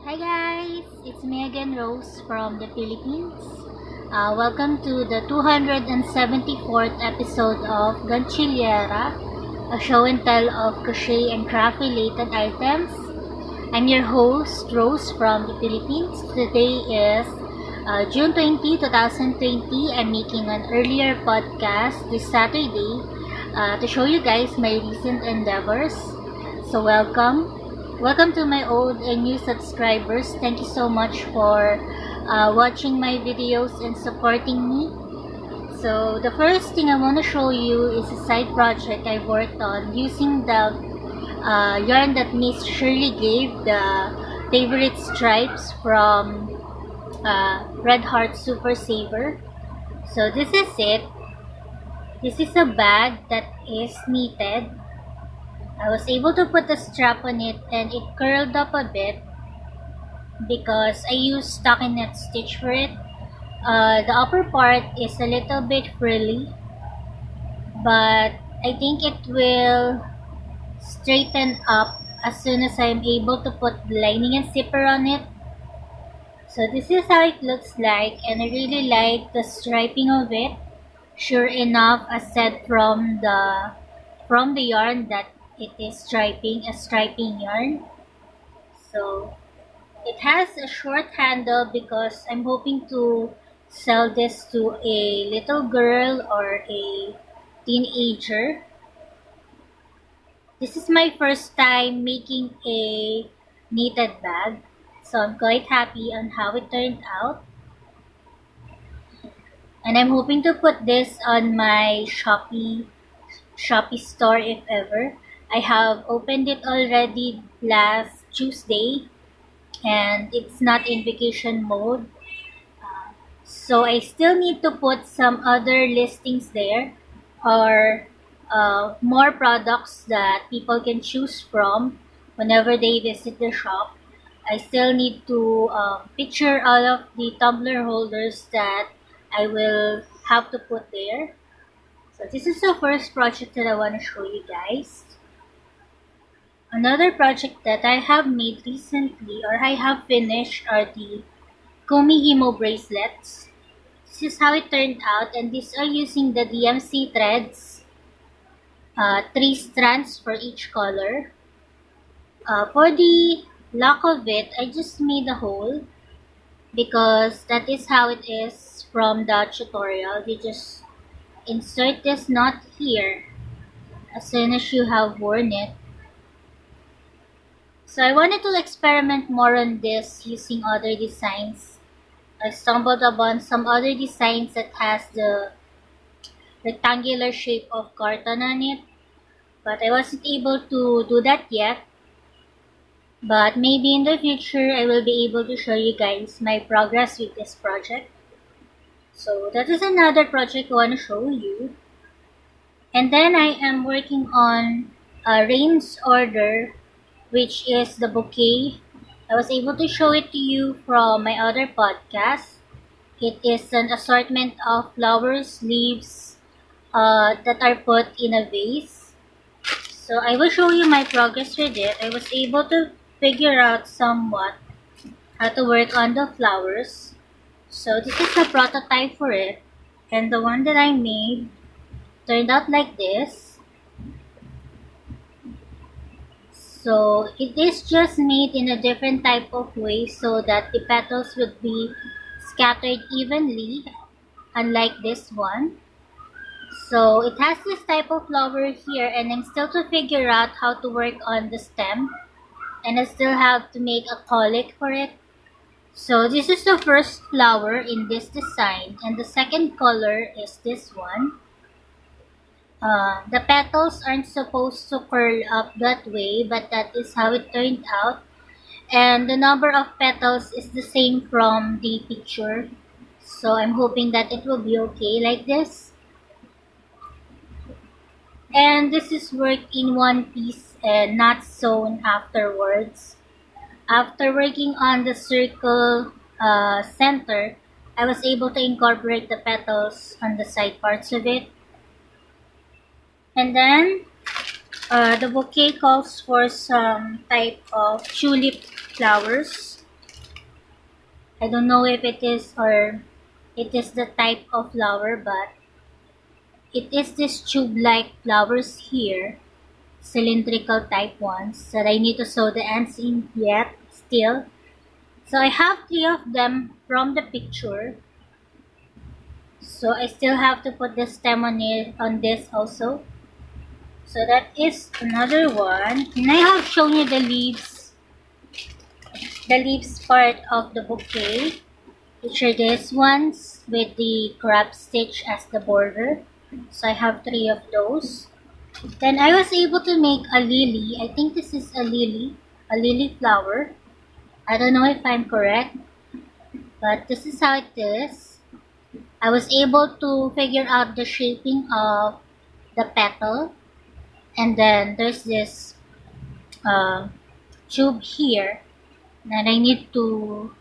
Hi guys, it's me again, Rose from the Philippines. Welcome to the 274th episode of Gantsilyera, a show and tell of crochet and craft related items. I'm your host, Rose from the Philippines. Today is June 20, 2020. I'm making an earlier podcast this Saturday to show you guys my recent endeavors. So welcome. Welcome to my old and new subscribers. Thank you so much for watching my videos and supporting me. So the first thing I want to show you is a side project I worked on using the yarn that Miss Shirley gave, the favorite stripes from Red Heart Super Saver. So this is it. This is a bag that is knitted. I was able to put a strap on it and it curled up a bit because I used stockinette stitch for it. The upper part is a little bit frilly, but I think it will straighten up as soon as I'm able to put the lining and zipper on it. So this is how it looks like, and I really like the striping of it. Sure enough, as said from the yarn that it is a striping yarn. So it has a short handle because I'm hoping to sell this to a little girl or a teenager. This is my first time making a knitted bag, so I'm quite happy on how it turned out. And I'm hoping to put this on my Shopee store if ever. I have opened it already last Tuesday and it's not in vacation mode. So I still need to put some other listings there or more products that people can choose from whenever they visit the shop. I still need to picture all of the tumbler holders that I will have to put there. So this is the first project that I want to show you guys. Another project that I have made recently or I have finished are the Kumihimo bracelets. This is how it turned out, and these are using the DMC threads, 3 strands for each color. For the lock of it, I just made a hole because that is how it is from the tutorial. You just insert this knot here as soon as you have worn it. So I wanted to experiment more on this using other designs. I stumbled upon some other designs that has the rectangular shape of carton on it, but I wasn't able to do that yet. But maybe in the future I will be able to show you guys my progress with this project. So that is another project I want to show you. And then I am working on Rain's order, which is the bouquet. I was able to show it to you from my other podcast. It is an assortment of flowers, leaves that are put in a vase. So I will show you my progress with it. I was able to figure out somewhat how to work on the flowers. So this is a prototype for it. And the one that I made turned out like this. So it is just made in a different type of way so that the petals would be scattered evenly, unlike this one. So it has this type of flower here, and I'm still to figure out how to work on the stem, and I still have to make a colic for it. So this is the first flower in this design, and the second color is this one. The petals aren't supposed to curl up that way, but that is how it turned out. And the number of petals is the same from the picture. So I'm hoping that it will be okay like this. And this is worked in one piece and not sewn afterwards. After working on the circle center, I was able to incorporate the petals on the side parts of it. And then the bouquet calls for some type of tulip flowers. I don't know if it is or it is the type of flower, but it is this tube-like flowers here, cylindrical type ones that I need to sew the ends in yet still. So I have three of them from the picture. So I still have to put the stem on it on this also. So that is another one. And I have shown you the leaves part of the bouquet, which are these ones with the crab stitch as the border. So I have three of those. Then I was able to make a lily. I think this is a lily flower. I don't know if I'm correct, but this is how it is. I was able to figure out the shaping of the petal, and then there's this uh, tube here that I need to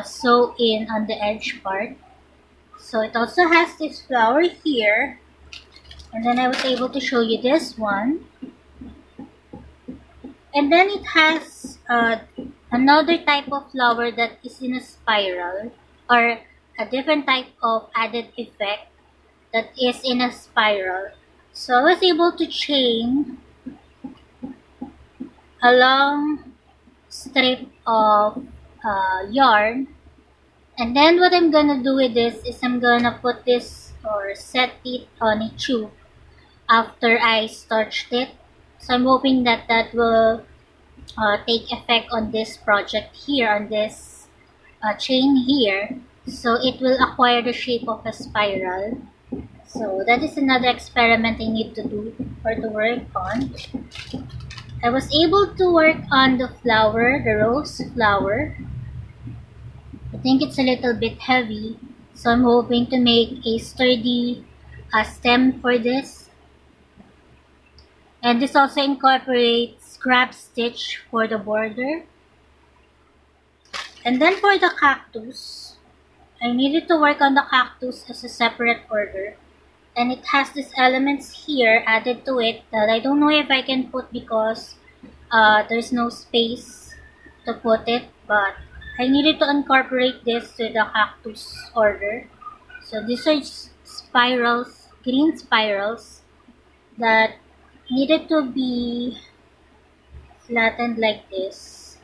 sew in on the edge part. So it also has this flower here, and then I was able to show you this one. And then it has another type of flower that is in a spiral, or a different type of added effect that is in a spiral. So I was able to chain a long strip of yarn. And then what I'm gonna do with this is I'm gonna put this or set it on a tube after I starched it. So I'm hoping that that will take effect on this project here, on this chain here. So it will acquire the shape of a spiral. So that is another experiment I need to do or to work on. I was able to work on the flower, the rose flower. I think it's a little bit heavy, so I'm hoping to make a sturdy stem for this. And this also incorporates scrap stitch for the border. And then for the cactus, I needed to work on the cactus as a separate order. And it has these elements here added to it that I don't know if I can put because there's no space to put it, but I needed to incorporate this to the cactus order. So these are spirals, green spirals that needed to be flattened like this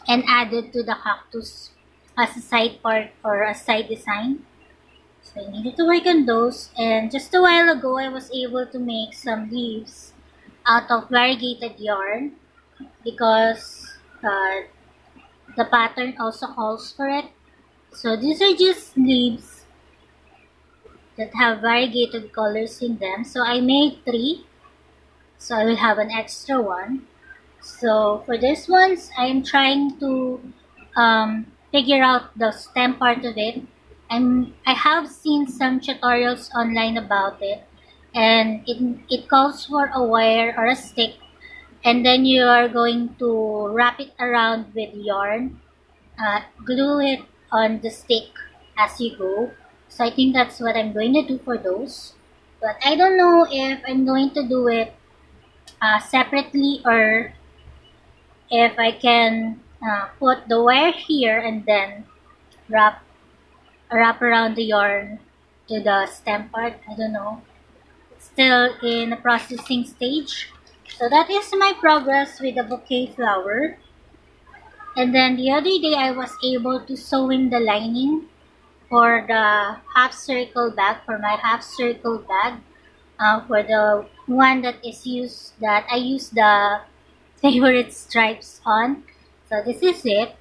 and added to the cactus as a side part or a side design. So I needed to work on those, and just a while ago I was able to make some leaves out of variegated yarn because the pattern also calls for it. So these are just leaves that have variegated colors in them. So I made three, so I will have an extra one. So for this ones, I'm trying to figure out the stem part of it. And I have seen some tutorials online about it. And it calls for a wire or a stick. And then you are going to wrap it around with yarn. Glue it on the stick as you go. So I think that's what I'm going to do for those. But I don't know if I'm going to do it separately or if I can put the wire here and then wrap around the yarn to the stem part. I don't know. It's still in the processing stage. So that is my progress with the bouquet flower. And then the other day I was able to sew in the lining for the half circle bag, for my half circle bag, for the one that is used, that I use the favorite stripes on. So this is it.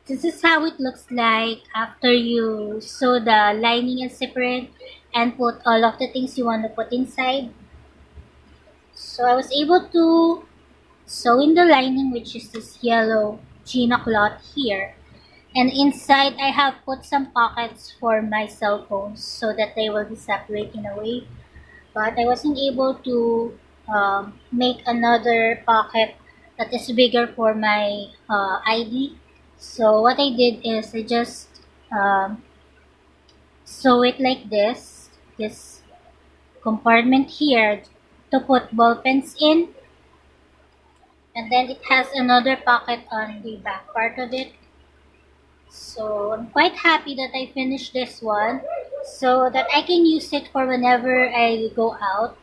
This is how it looks like after you sew the lining and separate and put all of the things you want to put inside. So I was able to sew in the lining, which is this yellow Gina cloth here. And inside, I have put some pockets for my cell phones so that they will be separate in a way. But I wasn't able to make another pocket that is bigger for my ID. So what I did is I just sew it like this compartment here to put ball pens in. And And then it has another pocket on the back part of it. So I'm quite happy that I finished this one so that I can use it for whenever I go out.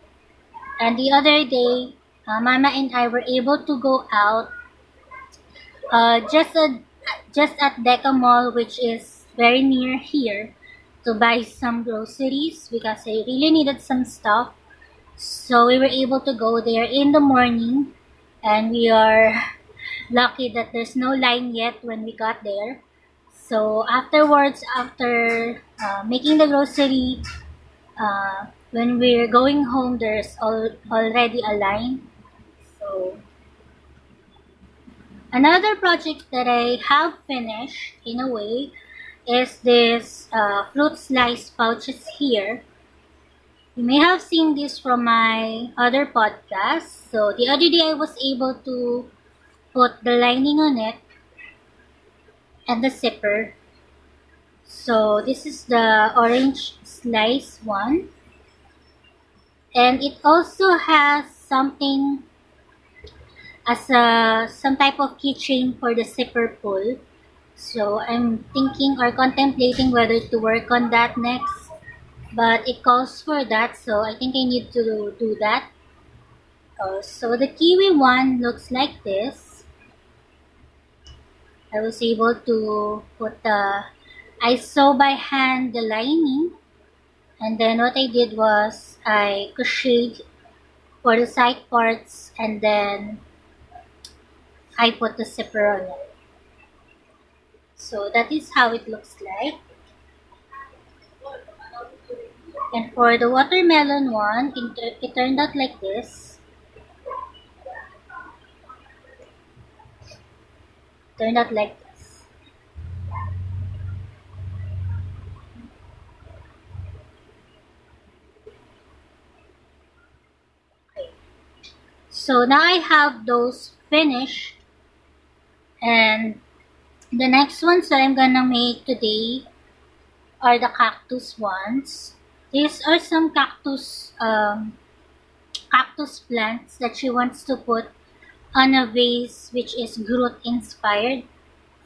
And the other day, Mama and I were able to go out uh, just at, just at Deca Mall, which is very near here, to buy some groceries because I really needed some stuff. So we were able to go there in the morning, and we are lucky that there's no line yet when we got there. So afterwards, after making the grocery, when we're going home, there's already a line. So another project that I have finished in a way is this fruit slice pouches here. You may have seen this from my other podcast. So the other day I was able to put the lining on it and the zipper. So this is the orange slice one. And it also has something as some type of keychain for the zipper pull. So I'm thinking or contemplating whether to work on that next. But it calls for that, so I think I need to do that. So the kiwi one looks like this. I was able to put I sew by hand the lining, and then what I did was I crocheted for the side parts, and then I put the zipper on it. So that is how it looks like. And for the watermelon one, it turned out like this. Turned out like this. Okay. So now I have those finished, and the next ones that I'm gonna make today are the cactus ones. These are some cactus plants that she wants to put on a vase which is Groot inspired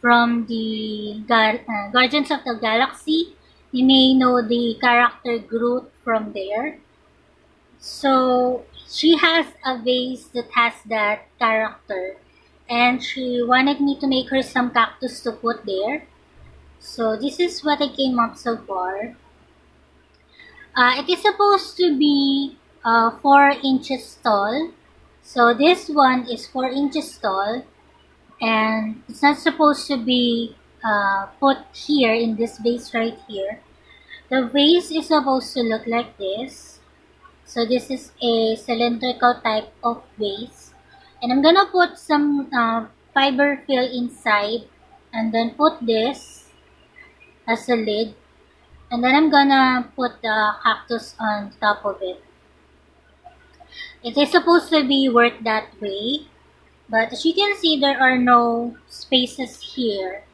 from the Guardians of the Galaxy. You may know the character Groot from there. So she has a vase that has that character, and she wanted me to make her some cactus to put there. So this is what I came up so far. It is supposed to be 4 inches tall. So this one is 4 inches tall, and it's not supposed to be put here in this vase right here. The vase is supposed to look like this. So this is a cylindrical type of vase, and I'm gonna put some fiber fill inside, and then put this as a lid, and then I'm gonna put the cactus on top of it. It is supposed to be worked that way, but as you can see, there are no spaces here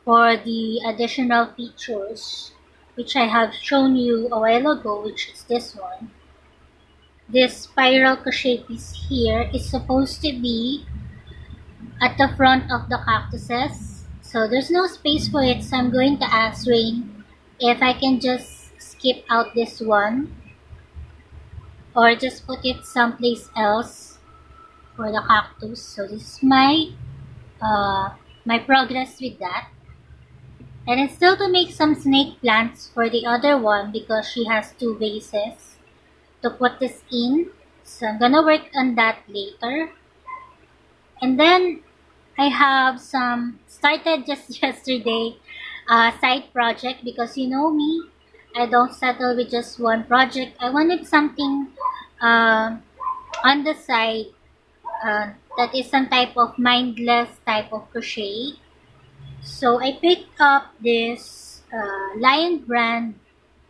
for the additional features, which I have shown you a while ago, which is this one. This spiral crochet piece here is supposed to be at the front of the cactuses. So there's no space for it, so I'm going to ask Rain if I can just skip out this one or just put it someplace else for the cactus. So this is my progress with that. And it's still to make some snake plants for the other one because she has 2 vases to put this in. So I'm gonna work on that later. And then I have some started just yesterday side project because you know me, I don't settle with just one project. I wanted something on the side that is some type of mindless type of crochet. So I picked up this Lion brand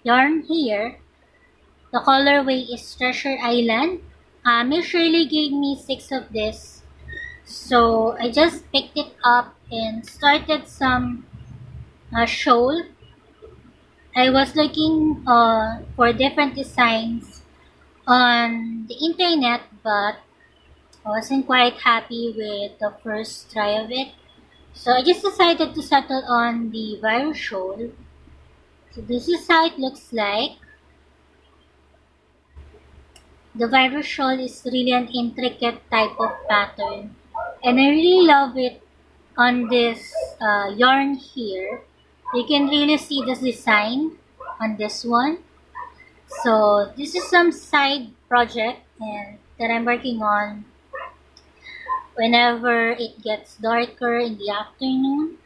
yarn here. The colorway is Treasure Island. Miss Shirley gave me 6 of this. So I just picked it up and started some shawl. I was looking for different designs on the internet, but I wasn't quite happy with the first try of it. So I just decided to settle on the virus shawl. So this is how it looks like. The virus shawl is really an intricate type of pattern. And I really love it on this yarn here. You can really see this design on this one. So this is some side project and that I'm working on whenever it gets darker in the afternoon.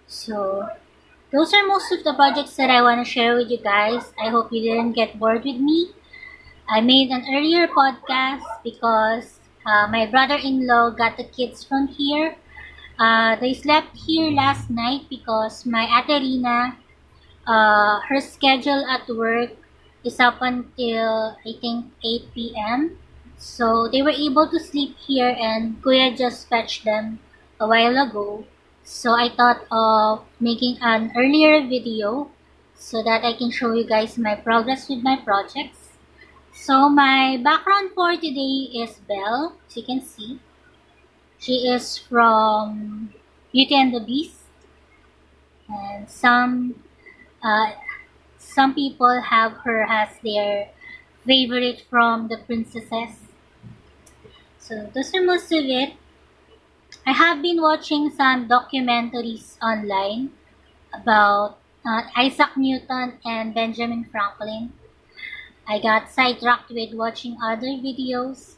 So those are most of the projects that I want to share with you guys. I hope you didn't get bored with me. I made an earlier podcast because my brother-in-law got the kids from here. They slept here last night because my Ate Rina, her schedule at work is up until I think 8 p.m. So they were able to sleep here and Kuya just fetched them a while ago. So I thought of making an earlier video so that I can show you guys my progress with my projects. So my background for today is Belle, as you can see. She is from Beauty and the Beast, and uh, some people have her as their favorite from the princesses. So those are most of it. I have been watching some documentaries online about Isaac Newton and Benjamin Franklin. I got sidetracked with watching other videos.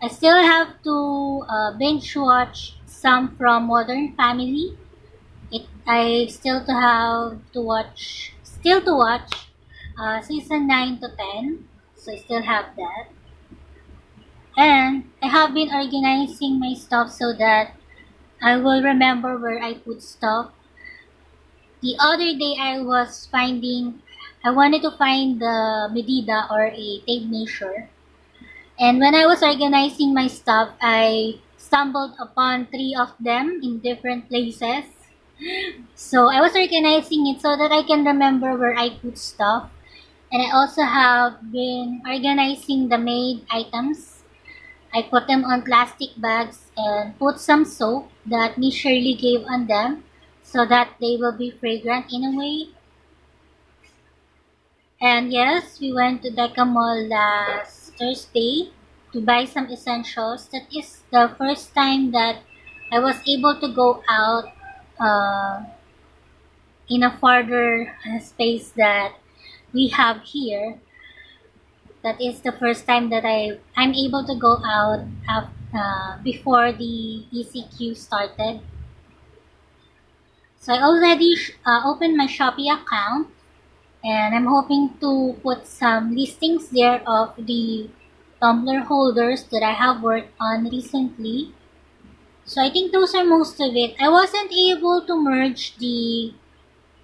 I still have to binge watch some from Modern Family. I still to watch season 9 to 10. So I still have that. And I have been organizing my stuff so that I will remember where I put stuff. The other day I wanted to find the medida or a tape measure. And when I was organizing my stuff, I stumbled upon 3 of them in different places. So I was organizing it so that I can remember where I put stuff. And I also have been organizing the made items. I put them on plastic bags and put some soap that Miss Shirley gave on them so that they will be fragrant in a way. And yes, we went to Deca Mall last Thursday to buy some essentials. That is the first time that I was able to go out uh, in a farther space that we have here. That is the first time that I'm able to go out before the ECQ started. So I already opened my Shopee account and I'm hoping to put some listings there of the tumbler holders that I have worked on recently. So I think those are most of it. I wasn't able to merge the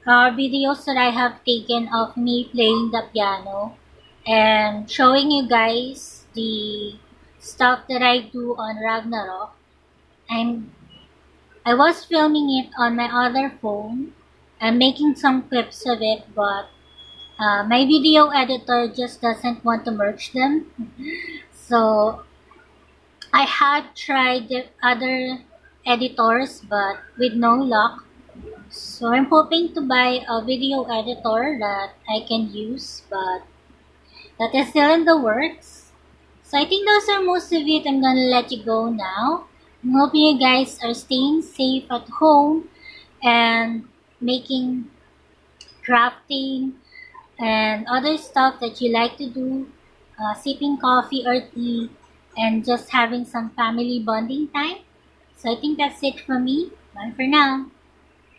videos that I have taken of me playing the piano and showing you guys the stuff that I do on Ragnarok. I was filming it on my other phone and making some clips of it, but my video editor just doesn't want to merge them. So I had tried the other editors but with no luck. So I'm hoping to buy a video editor that I can use, but that is still in the works. So I think those are most of it. I'm gonna let you go now. I'm hoping you guys are staying safe at home and making crafting and other stuff that you like to do, sipping coffee or tea, and just having some family bonding time. So I think that's it from me. Bye for now.